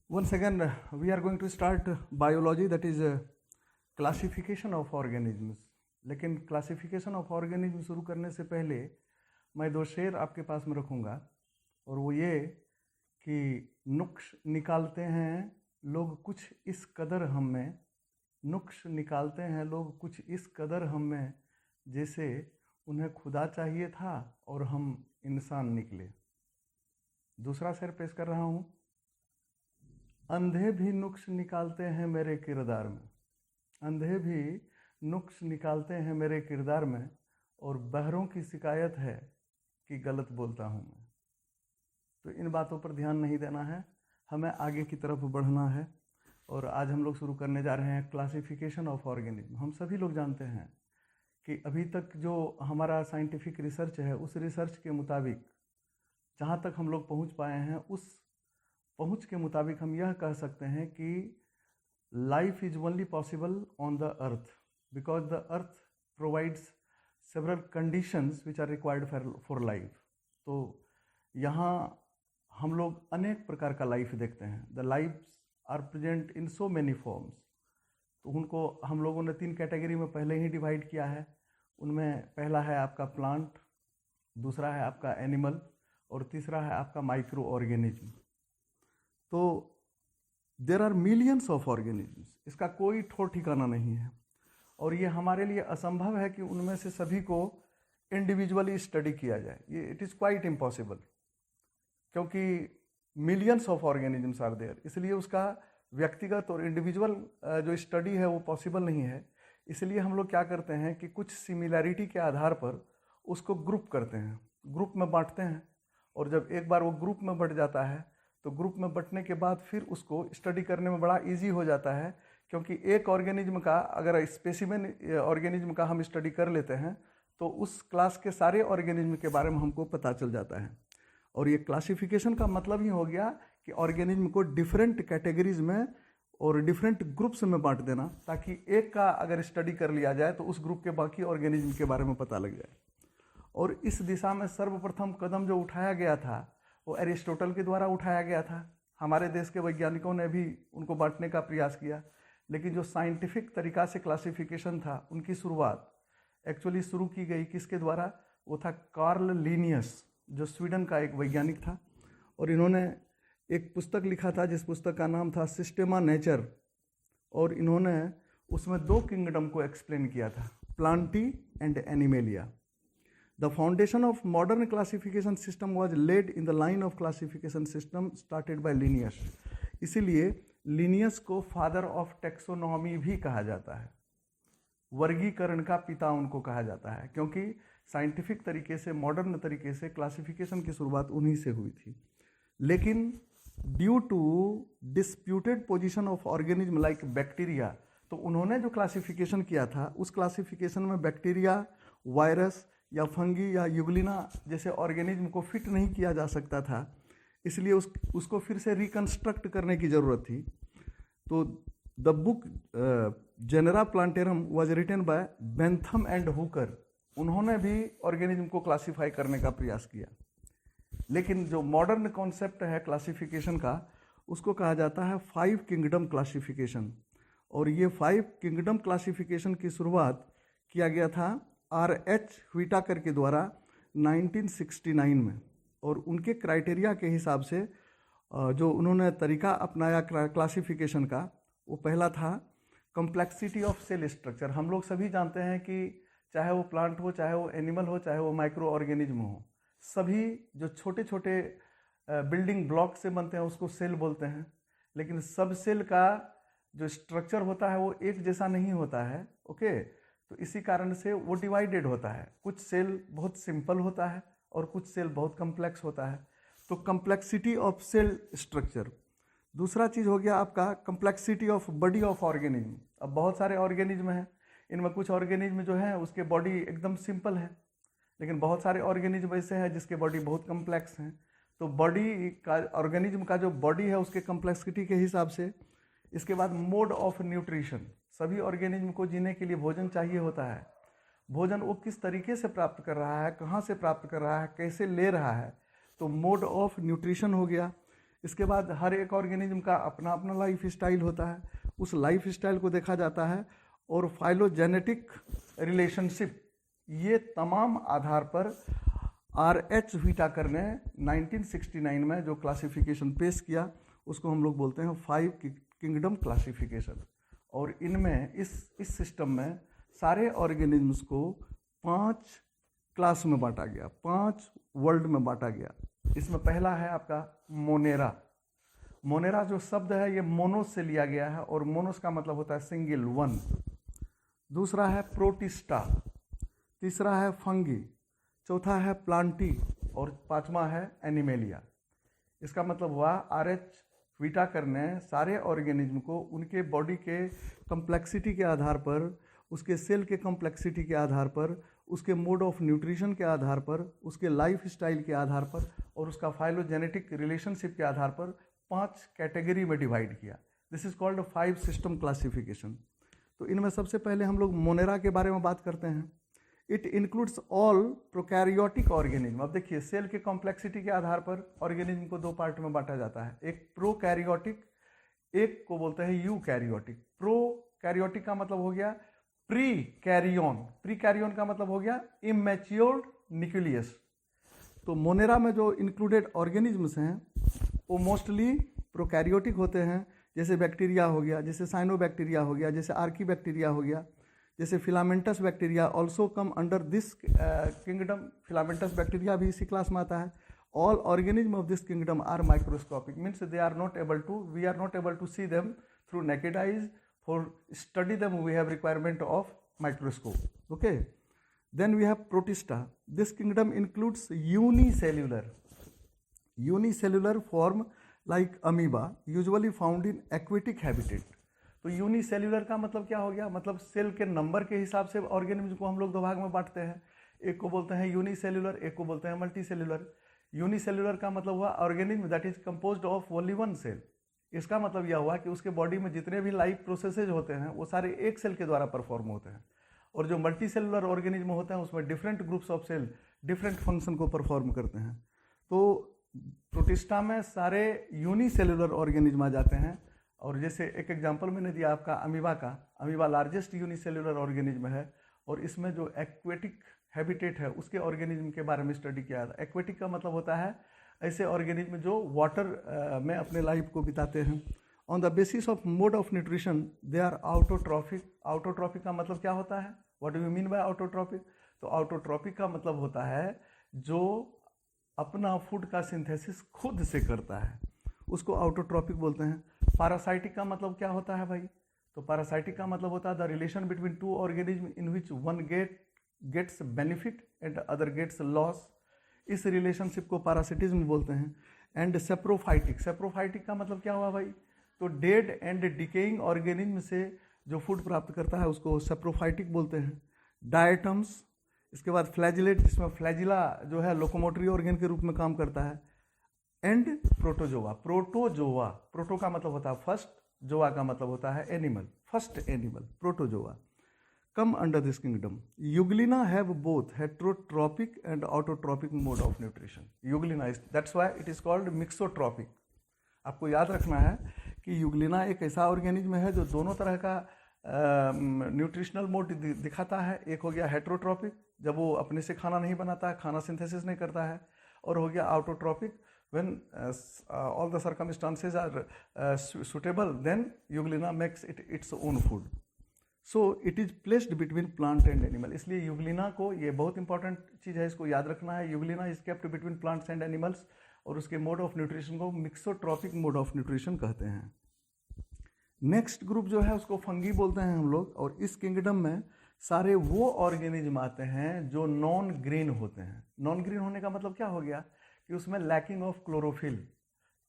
Once again, we are going to start biology, that is classification of organisms. लेकिन classification of organism शुरू करने से पहले मैं दो शेर आपके पास में रखूँगा, और वो ये कि नुक्स निकालते हैं लोग कुछ इस कदर हम में, नुक्स निकालते हैं लोग कुछ इस कदर हम में, जैसे उन्हें खुदा चाहिए था और हम इंसान निकले। दूसरा शेर पेश कर रहा हूँ। अंधे भी नुक्स निकालते हैं मेरे किरदार में, अंधे भी नुक्स निकालते हैं मेरे किरदार में, और बहरों की शिकायत है कि गलत बोलता हूँ मैं। तो इन बातों पर ध्यान नहीं देना है, हमें आगे की तरफ बढ़ना है। और आज हम लोग शुरू करने जा रहे हैं क्लासिफिकेशन ऑफ ऑर्गेनिज्म। हम सभी लोग जानते हैं कि अभी तक जो हमारा साइंटिफिक रिसर्च है, उस रिसर्च के मुताबिक जहाँ तक हम लोग पहुँच पाए हैं, उस पहुँच के मुताबिक हम यह कह सकते हैं कि life is only possible on the earth because the earth provides several conditions which are required for life. तो यहाँ हम लोग अनेक प्रकार का लाइफ देखते हैं। The life are present in so many forms. तो उनको हम लोगों ने 3 कैटेगरी में पहले ही डिवाइड किया है। उनमें पहला है आपका प्लांट, दूसरा है आपका एनिमल, और तीसरा है आपका माइक्रो ऑर्गेनिज्म। तो there are millions of organisms, इसका कोई ठोर ठिकाना नहीं है, और ये हमारे लिए असंभव है कि उनमें से सभी को इंडिविजुअली स्टडी किया जाए। ये इट इज़ क्वाइट इम्पॉसिबल, क्योंकि millions of organisms are there, इसलिए उसका व्यक्तिगत और इंडिविजुअल जो स्टडी है वो पॉसिबल नहीं है। इसलिए हम लोग क्या करते हैं कि कुछ सिमिलैरिटी के आधार पर उसको ग्रुप करते हैं, ग्रुप में बांटते हैं, और जब एक बार वो ग्रुप में बढ़ जाता है तो ग्रुप में बंटने के बाद फिर उसको स्टडी करने में बड़ा इजी हो जाता है, क्योंकि एक ऑर्गेनिज्म का अगर स्पेसिमेन ऑर्गेनिज्म का हम स्टडी कर लेते हैं तो उस क्लास के सारे ऑर्गेनिज्म के बारे में हमको पता चल जाता है। और ये क्लासिफिकेशन का मतलब ही हो गया कि ऑर्गेनिज्म को डिफरेंट कैटेगरीज में और डिफरेंट ग्रुप्स में बांट देना, ताकि एक का अगर स्टडी कर लिया जाए तो उस ग्रुप के बाकी ऑर्गेनिज्म के बारे में पता लग जाए। और इस दिशा में सर्वप्रथम कदम जो उठाया गया था वो एरिस्टोटल के द्वारा उठाया गया था। हमारे देश के वैज्ञानिकों ने भी उनको बांटने का प्रयास किया, लेकिन जो साइंटिफिक तरीका से क्लासिफिकेशन था उनकी शुरुआत एक्चुअली शुरू की गई किसके द्वारा? वो था कार्ल लीनियस, जो स्वीडन का एक वैज्ञानिक था। और इन्होंने एक पुस्तक लिखा था जिस पुस्तक का नाम था सिस्टेमा नेचर, और इन्होंने उसमें 2 किंगडम को एक्सप्लेन किया था, Plantae and animalia. The foundation of modern classification system was laid in the line of classification system started by Linnaeus. इसीलिए लिनियस को फादर ऑफ टेक्सोनॉमी भी कहा जाता है, वर्गीकरण का पिता उनको कहा जाता है, क्योंकि साइंटिफिक तरीके से, मॉडर्न तरीके से क्लासिफिकेशन की शुरुआत उन्हीं से हुई थी। लेकिन due to disputed position of organism like bacteria, तो उन्होंने जो क्लासिफिकेशन किया था उस क्लासिफिकेशन में बैक्टीरिया, वायरस या फंगी या यूग्लिना जैसे ऑर्गेनिज्म को फिट नहीं किया जा सकता था, इसलिए उसको फिर से रिकंस्ट्रक्ट करने की ज़रूरत थी। तो the book genera plantarum was written by Bentham and Hooker, उन्होंने भी ऑर्गेनिज्म को क्लासीफाई करने का प्रयास किया। लेकिन जो मॉडर्न कॉन्सेप्ट है क्लासिफिकेशन का, उसको कहा जाता है 5 किंगडम क्लासिफिकेशन। और ये 5 किंगडम क्लासिफिकेशन की शुरुआत किया गया था R.H. व्हिटाकर के द्वारा 1969 में। और उनके क्राइटेरिया के हिसाब से जो उन्होंने तरीका अपनाया क्लासिफिकेशन का, वो पहला था कम्प्लेक्सिटी ऑफ सेल स्ट्रक्चर। हम लोग सभी जानते हैं कि चाहे वो प्लांट हो, चाहे वो एनिमल हो, चाहे वो माइक्रो ऑर्गेनिज्म हो, सभी जो छोटे छोटे बिल्डिंग ब्लॉक से बनते हैं उसको सेल बोलते हैं। लेकिन सब सेल का जो स्ट्रक्चर होता है वो एक जैसा नहीं होता है, ओके। तो इसी कारण से वो डिवाइडेड होता है, कुछ सेल बहुत सिंपल होता है और कुछ सेल बहुत कम्प्लेक्स होता है। तो कम्प्लेक्सिटी ऑफ सेल स्ट्रक्चर। दूसरा चीज़ हो गया आपका complexity of body of organism. अब बहुत सारे ऑर्गेनिज्म हैं, इनमें कुछ ऑर्गेनिज्म जो है उसके बॉडी एकदम सिंपल है, लेकिन बहुत सारे ऑर्गेनिज्म ऐसे हैं जिसके बॉडी बहुत कम्प्लेक्स हैं। तो बॉडी का, ऑर्गेनिज्म का जो बॉडी है उसके कम्प्लेक्सिटी के हिसाब से। इसके बाद मोड ऑफ न्यूट्रिशन, सभी ऑर्गेनिज्म को जीने के लिए भोजन चाहिए होता है। भोजन वो किस तरीके से प्राप्त कर रहा है, कहाँ से प्राप्त कर रहा है, कैसे ले रहा है, तो मोड ऑफ न्यूट्रिशन हो गया। इसके बाद हर एक ऑर्गेनिज्म का अपना अपना लाइफ स्टाइल होता है, उस लाइफ स्टाइल को देखा जाता है। और फाइलोजेनेटिक रिलेशनशिप, ये तमाम आधार पर R.H. व्हिटाकर ने 1969 में जो क्लासिफिकेशन पेश किया उसको हम लोग बोलते हैं 5 किंगडम क्लासिफिकेशन। और इनमें इस सिस्टम में सारे ऑर्गेनिजम्स को 5 क्लास में बांटा गया, 5 वर्ल्ड में बांटा गया। इसमें पहला है आपका मोनेरा। मोनेरा जो शब्द है ये मोनोस से लिया गया है और मोनोस का मतलब होता है सिंगल, वन। दूसरा है प्रोटिस्टा, तीसरा है फंगी, चौथा है प्लांटी और पांचवा है एनिमेलिया। इसका मतलब हुआ R.H. व्हिटाकर ने सारे ऑर्गेनिज्म को उनके बॉडी के कम्प्लेक्सिटी के आधार पर, उसके सेल के कम्प्लेक्सिटी के आधार पर, उसके मोड ऑफ न्यूट्रिशन के आधार पर, उसके लाइफ स्टाइल के आधार पर और उसका फाइलोजेनेटिक रिलेशनशिप के आधार पर 5 कैटेगरी में डिवाइड किया। This is called 5 system classification. तो इनमें सबसे पहले हम लोग मोनेरा के बारे में बात करते हैं। It includes all prokaryotic organism. अब देखिए, सेल के कॉम्प्लेक्सिटी के आधार पर ऑर्गेनिज्म को 2 पार्ट में बांटा जाता है, एक प्रोकैरियोटिक, एक को बोलते हैं यूकैरियोटिक। प्रोकैरियोटिक का मतलब हो गया प्री कैरियन, प्री कैरियन का मतलब हो गया इमैच्योर्ड न्यूक्लियस। तो मोनेरा में जो इंक्लूडेड ऑर्गेनिजम्स हैं वो मोस्टली प्रोकैरियोटिक होते हैं, जैसे बैक्टीरिया हो गया, जैसे साइनोबैक्टीरिया हो गया, जैसे आर्कीबैक्टीरिया हो गया, जैसे filamentous bacteria also come under this kingdom. Filamentous bacteria भी इसी क्लास में आता है। All organism of this kingdom are microscopic, means we are not able to see them through naked eyes. For study them we have requirement of microscope. Okay, then we have Protista. This kingdom includes unicellular form like amoeba, usually found in aquatic habitat. तो unicellular का मतलब क्या हो गया? मतलब cell के number के हिसाब से ऑर्गेनिज्म को हम लोग 2 भाग में बांटते हैं, एक को बोलते हैं यूनिसेल्यूलर, एक को बोलते हैं मल्टीसेल्यूलर। यूनिसेल्यूलर का मतलब हुआ organism that is composed of only 1 cell. इसका मतलब यह हुआ कि उसके बॉडी में जितने भी लाइफ प्रोसेसेज होते हैं वो सारे एक सेल के द्वारा परफॉर्म होते हैं। और जो मल्टी सेलुलर ऑर्गेनिज्म होते हैं उसमें different groups of cell different function को परफॉर्म करते हैं। तो प्रोटिस्टा में सारे यूनिसेलुलर ऑर्गेनिज्म आ जाते हैं। और जैसे एक एग्जांपल मैंने दिया आपका अमीबा का, अमीबा लार्जेस्ट यूनिसेलुलर ऑर्गेनिज्म है और इसमें जो एक्वेटिक हैबिटेट है उसके ऑर्गेनिज्म के बारे में स्टडी किया था। एक्वेटिक का मतलब होता है ऐसे ऑर्गेनिज्म जो वाटर में अपने लाइफ को बिताते हैं। On the basis of mode of nutrition they are autotrophic. Autotrophic का मतलब क्या होता है? What do you mean by autotrophic? तो ऑटोट्रॉफिक का मतलब होता है जो अपना फूड का सिंथेसिस खुद से करता है, उसको ऑटोट्रॉफिक बोलते हैं। पैरासाइटिक का मतलब क्या होता है भाई? तो पैरासाइटिक का मतलब होता है the relation between 2 organism in which one gets benefit and other gets loss. इस रिलेशनशिप को पैरासिटिज्म बोलते हैं। एंड सेप्रोफाइटिक, सेप्रोफाइटिक का मतलब क्या हुआ भाई? तो डेड एंड डिकेइंग ऑर्गेनिज्म से जो फूड प्राप्त करता है उसको सेप्रोफाइटिक बोलते हैं। डायटम्स, इसके बाद फ्लैजिलेट, जिसमें फ्लैजिला जो है लोकोमोटरी ऑर्गन के रूप में काम करता है। एंड प्रोटोजोआ, प्रोटोजोआ, प्रोटो का मतलब होता है फर्स्ट, जोआ का मतलब होता है animal, first animal, protozoa come under this kingdom. Euglena have both heterotropic and autotropic mode of nutrition. Euglena is, that's why it is called mixotropic. आपको याद रखना है कि यूग्लिना एक ऐसा ऑर्गेनिज्म है जो दोनों तरह का न्यूट्रिशनल मोड दिखाता है। एक हो गया हेटेरोट्रॉपिक, जब वो अपने से खाना नहीं बनाता है, खाना सिंथेसिस नहीं करता है। और हो गया autotrophic, when all the circumstances are suitable, then euglena makes it its own food. So it is placed between plant and animal. इसलिए यूग्लिना को, ये बहुत इंपॉर्टेंट चीज़ है, इसको याद रखना है। Euglena is kept between plants and animals और उसके मोड ऑफ न्यूट्रिशन को मिक्सोट्रॉपिक मोड ऑफ न्यूट्रिशन कहते हैं। नेक्स्ट ग्रुप जो है उसको फंगी बोलते हैं हम लोग। और इस किंगडम में सारे वो ऑर्गेनिज्म आते हैं जो नॉन ग्रीन होते हैं। नॉन ग्रीन होने का मतलब क्या हो गया कि उसमें लैकिंग ऑफ क्लोरोफिल।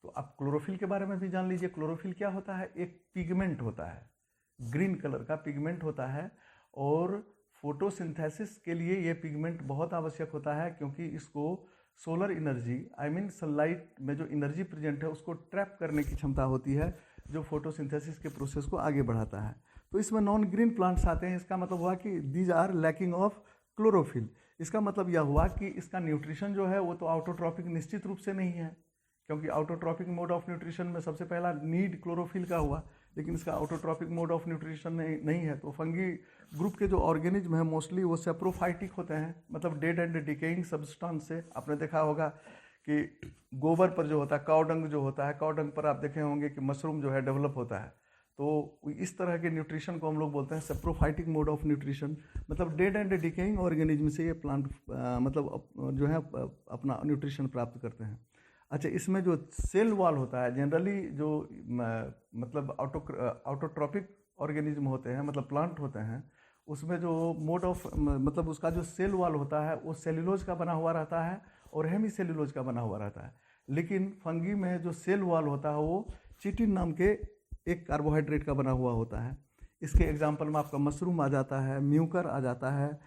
तो आप क्लोरोफिल के बारे में भी जान लीजिए। क्लोरोफिल क्या होता है? एक पिगमेंट होता है, ग्रीन कलर का पिगमेंट होता है। और फोटोसिंथेसिस के लिए ये पिगमेंट बहुत आवश्यक होता है, क्योंकि इसको solar energy, I mean sunlight में जो एनर्जी प्रेजेंट है उसको ट्रैप करने की क्षमता होती है, जो फोटोसिंथेसिस के प्रोसेस को आगे बढ़ाता है। तो इसमें नॉन ग्रीन प्लांट्स आते हैं। इसका मतलब हुआ कि these are lacking of chlorophyll. इसका मतलब यह हुआ कि इसका न्यूट्रिशन जो है वो तो ऑटोट्रॉपिक निश्चित रूप से नहीं है, क्योंकि ऑटोट्रॉपिक मोड ऑफ न्यूट्रिशन में सबसे पहला नीड क्लोरोफिल का हुआ, लेकिन इसका ऑटोट्रॉपिक मोड ऑफ न्यूट्रिशन नहीं है। तो फंगी ग्रुप के जो ऑर्गेनिज्म है मोस्टली वो सेप्रोफाइटिक होते हैं, मतलब डेड एंड डिकेइंग सब्सटेंस से। आपने देखा होगा कि गोबर पर जो होता है, काउडंग जो होता है, काउडंग पर आप देखे होंगे कि मशरूम जो है डेवलप होता है। तो इस तरह के न्यूट्रिशन को हम लोग बोलते हैं सेप्रोफाइटिक मोड ऑफ न्यूट्रिशन, मतलब डेड एंड डिकेइंग ऑर्गेनिज्म से ये प्लांट मतलब जो है अपना न्यूट्रिशन प्राप्त करते हैं। अच्छा, इसमें जो सेल वॉल होता है जनरली जो मतलब ऑटोट्रॉपिक ऑर्गेनिज्म होते हैं, मतलब प्लांट होते हैं, उसमें जो मोड ऑफ मतलब उसका जो सेल वॉल होता है वो सेल्यूलोज का बना हुआ रहता है और हेमी सेल्यूलोज का बना हुआ रहता है। लेकिन फंगी में जो सेल वॉल होता है वो चिटिन नाम के एक कार्बोहाइड्रेट का बना हुआ होता है। इसके एग्जाम्पल में आपका मशरूम आ जाता है, म्यूकर आ जाता है,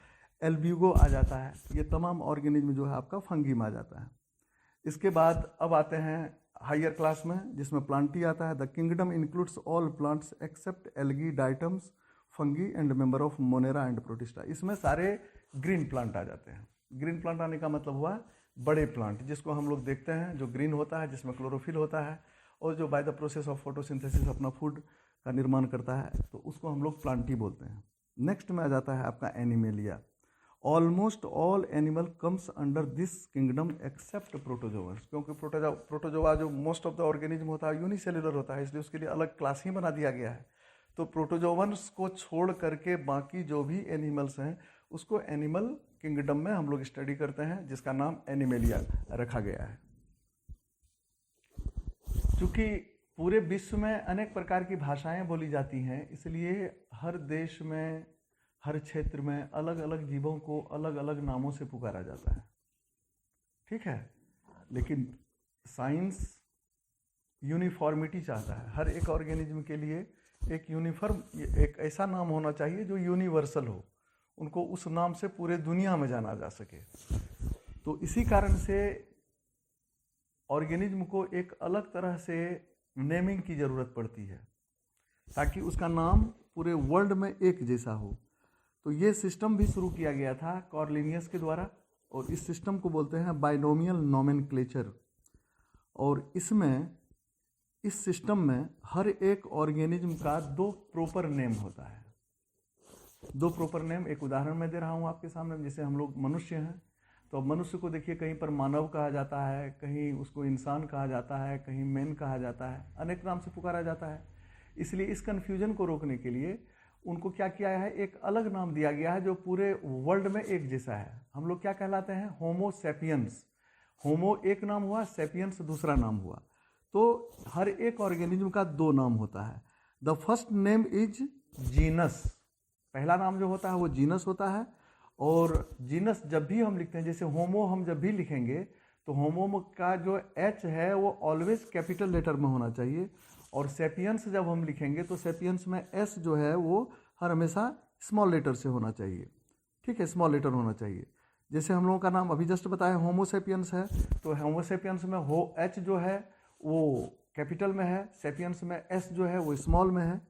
एल्ब्यूगो आ जाता है। ये तमाम ऑर्गेनिज्म जो है आपका फंगी में आ जाता है। इसके बाद अब आते हैं हायर क्लास में, जिसमें प्लांटी आता है। The kingdom includes all plants except algae, diatoms, fungi and member of Monera and Protista. इसमें सारे ग्रीन प्लांट आ जाते हैं। ग्रीन प्लांट आने का मतलब हुआ बड़े प्लांट, जिसको हम लोग देखते हैं, जो ग्रीन होता है, जिसमें क्लोरोफिल होता है और जो by the process of photosynthesis अपना फूड का निर्माण करता है, तो उसको हम लोग प्लांटी बोलते हैं। नेक्स्ट में आ जाता है आपका Animalia. Almost all animal comes under this kingdom except protozoas, क्योंकि प्रोटोजोआ जो मोस्ट ऑफ द ऑर्गेनिज्म होता है यूनिसेल्युलर होता है, इसलिए उसके लिए अलग क्लास ही बना दिया गया है। तो प्रोटोजोवंस को छोड़ करके बाकी जो भी एनिमल्स हैं उसको एनिमल किंगडम में हम लोग स्टडी करते हैं, जिसका नाम एनिमेलिया रखा गया है। चूँकि पूरे विश्व में अनेक प्रकार की भाषाएं बोली जाती हैं, इसलिए हर देश में, हर क्षेत्र में अलग अलग जीवों को अलग अलग नामों से पुकारा जाता है। ठीक है, लेकिन साइंस यूनिफॉर्मिटी चाहता है। हर एक ऑर्गेनिज्म के लिए एक यूनिफॉर्म, एक ऐसा नाम होना चाहिए जो यूनिवर्सल हो, उनको उस नाम से पूरे दुनिया में जाना जा सके। तो इसी कारण से ऑर्गेनिज्म को एक अलग तरह से नेमिंग की ज़रूरत पड़ती है, ताकि उसका नाम पूरे वर्ल्ड में एक जैसा हो। तो ये सिस्टम भी शुरू किया गया था कॉर्लिनियस के द्वारा, और इस सिस्टम को बोलते हैं बाइनोमियल नोमेनक्लेचर। और इस सिस्टम में हर एक ऑर्गेनिज्म का दो प्रॉपर नेम होता है। दो प्रॉपर नेम, एक उदाहरण मैं दे रहा हूँ आपके सामने। जैसे हम लोग मनुष्य हैं, तो अब मनुष्य को देखिए, कहीं पर मानव कहा जाता है, कहीं उसको इंसान कहा जाता है, कहीं मैन कहा जाता है, अनेक नाम से पुकारा जाता है। इसलिए इस कन्फ्यूजन को रोकने के लिए उनको क्या किया है, एक अलग नाम दिया गया है जो पूरे वर्ल्ड में एक जैसा है। हम लोग क्या कहलाते हैं, होमो सेपियंस। होमो एक नाम हुआ, सेपियंस दूसरा नाम हुआ। तो हर एक ऑर्गेनिज्म का दो नाम होता है। The first name is genus, पहला नाम जो होता है वो जीनस होता है। और जीनस जब भी हम लिखते हैं, जैसे होमो हम जब भी लिखेंगे तो होमो का जो एच है वो ऑलवेज कैपिटल लेटर में होना चाहिए, और सेपियंस जब हम लिखेंगे तो सेपियंस में एस जो है वो हर हमेशा स्मॉल लेटर से होना चाहिए। ठीक है, स्मॉल लेटर होना चाहिए। जैसे हम लोगों का नाम अभी जस्ट बताया होमो सेपियंस है, तो होमो सेपियंस में हो एच जो है वो कैपिटल में है, सेपियंस में एस जो है वो स्मॉल में है।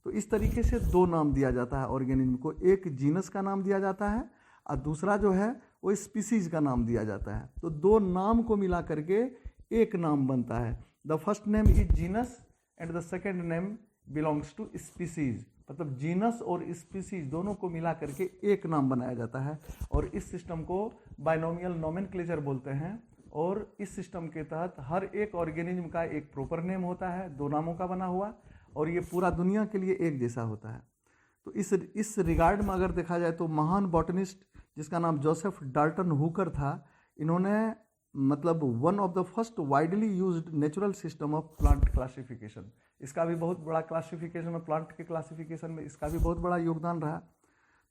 तो इस तरीके से दो नाम दिया जाता है ऑर्गेनिज्म को, एक जीनस का नाम दिया जाता है और दूसरा जो है वो स्पीसीज का नाम दिया जाता है। तो दो नाम को मिला करके एक नाम बनता है। The first name is genus and the second name belongs to species, मतलब जीनस और स्पीसीज दोनों को मिला करके एक नाम बनाया जाता है। और इस सिस्टम को बाइनोमियल नोमेनक्लेचर बोलते हैं। और इस सिस्टम के तहत हर एक ऑर्गेनिज्म का एक प्रॉपर नेम होता है, दो नामों का बना हुआ, और ये पूरा दुनिया के लिए एक जैसा होता है। तो इस रिगार्ड में अगर देखा जाए तो महान बॉटनिस्ट जिसका नाम जोसेफ डाल्टन हुकर था, इन्होंने मतलब one of the first widely used natural system of plant classification, इसका भी बहुत बड़ा क्लासिफिकेशन में, प्लांट के क्लासिफिकेशन में इसका भी बहुत बड़ा योगदान रहा।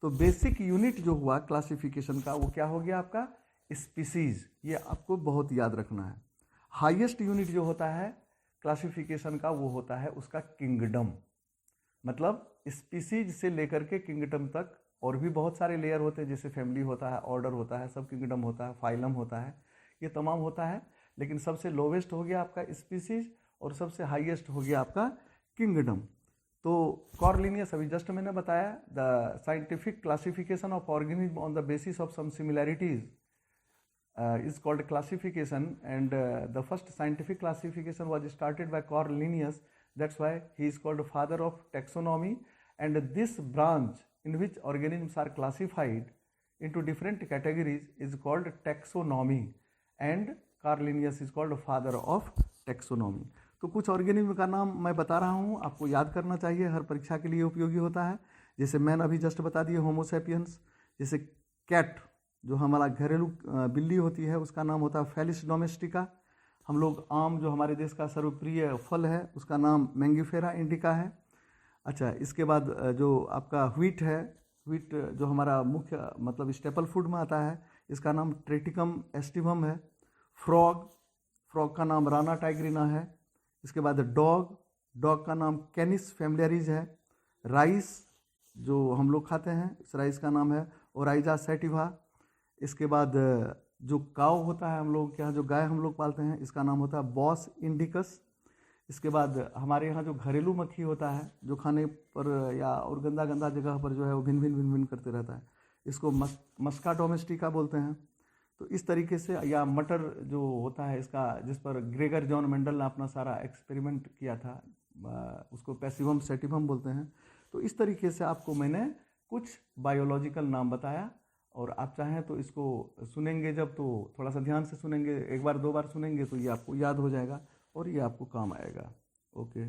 तो बेसिक यूनिट जो हुआ क्लासिफिकेशन का वो क्या हो गया आपका, स्पीसीज। ये आपको बहुत याद रखना है। हाईएस्ट यूनिट जो होता है क्लासिफिकेशन का वो होता है उसका किंगडम, मतलब स्पीसीज से लेकर के किंगडम तक और भी बहुत सारे लेयर होते हैं, जैसे फैमिली होता है, ऑर्डर होता है, सब किंगडम होता है, फाइलम होता है, ये तमाम होता है। लेकिन सबसे लोवेस्ट हो गया आपका स्पीसीज और सबसे हाईएस्ट हो गया आपका किंगडम। तो कॉर्लिनियस अभी जस्ट मैंने बताया, the scientific classification of organism on the basis of some similarities is called classification, and the first scientific classification was started by Carl Linnaeus. That's why he is called father of taxonomy. And this branch in which organisms are classified into different categories is called taxonomy, and Carl Linnaeus is called father of taxonomy. तो कुछ organism का नाम मैं बता रहा हूँ, आपको याद करना चाहिए, हर परीक्षा के लिए उपयोगी होता है। जैसे मैंने अभी जस्ट बता दिए होमोसेपियंस। जैसे कैट, जो हमारा घरेलू बिल्ली होती है, उसका नाम होता है फेलिस डोमेस्टिका। हम लोग आम, जो हमारे देश का सर्वप्रिय फल है, उसका नाम मैंगीफेरा इंडिका है। अच्छा, इसके बाद जो आपका व्हीट है, व्हीट जो हमारा मुख्य मतलब स्टेपल फूड में आता है, इसका नाम ट्रेटिकम एस्टिवम है। फ्रॉग, फ्रॉग का नाम राना टाइग्रिना है। इसके बाद डॉग, डॉग का नाम कैनिस फैमिलियरिस है। राइस, जो हम लोग खाते हैं, इस राइस का नाम है ओराइजा सैटिवा। इसके बाद जो काऊ होता है हम लोग के यहाँ, जो गाय हम लोग पालते हैं, इसका नाम होता है बॉस इंडिकस। इसके बाद हमारे यहाँ जो घरेलू मक्खी होता है, जो खाने पर या और गंदा गंदा जगह पर जो है वो भिन भिन करते रहता है, इसको मस्का डोमेस्टिका बोलते हैं। तो इस तरीके से, या मटर जो होता है इसका, जिस पर ग्रेगर जॉन मेंडल ने अपना सारा एक्सपेरिमेंट किया था, उसको पैसिवम सेटिवम बोलते हैं। तो इस तरीके से आपको मैंने कुछ बायोलॉजिकल नाम बताया, और आप चाहें तो इसको सुनेंगे जब, तो थोड़ा सा ध्यान से सुनेंगे, एक बार दो बार सुनेंगे तो ये आपको याद हो जाएगा और ये आपको काम आएगा। ओके।